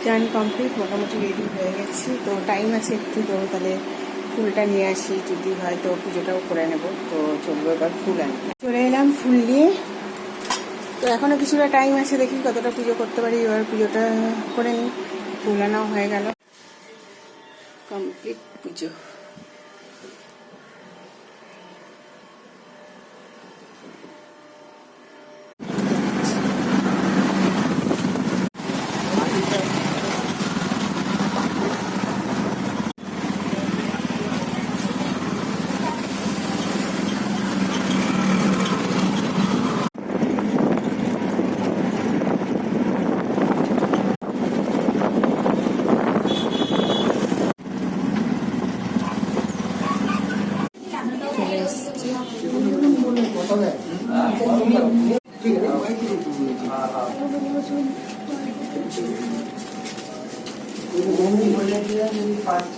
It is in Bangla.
স্নান কমপ্লিট, মোটামুটি রেডি হয়ে গেছি। তো টাইম আছে একটু, তো তাহলে ফুলটা নিয়ে আসি, যদি হয় তো পুজোটাও করে নেব। তো চলবো এবার ফুল আনতে। চলে এলাম ফুল নিয়ে। তো এখনও কিছুটা টাইম আছে, দেখি কতটা পুজো করতে পারি। এবার পুজোটা করে নিই। ফুল আনাও হয়ে গেল, কমপ্লিট পুজো। চলে এসেছি।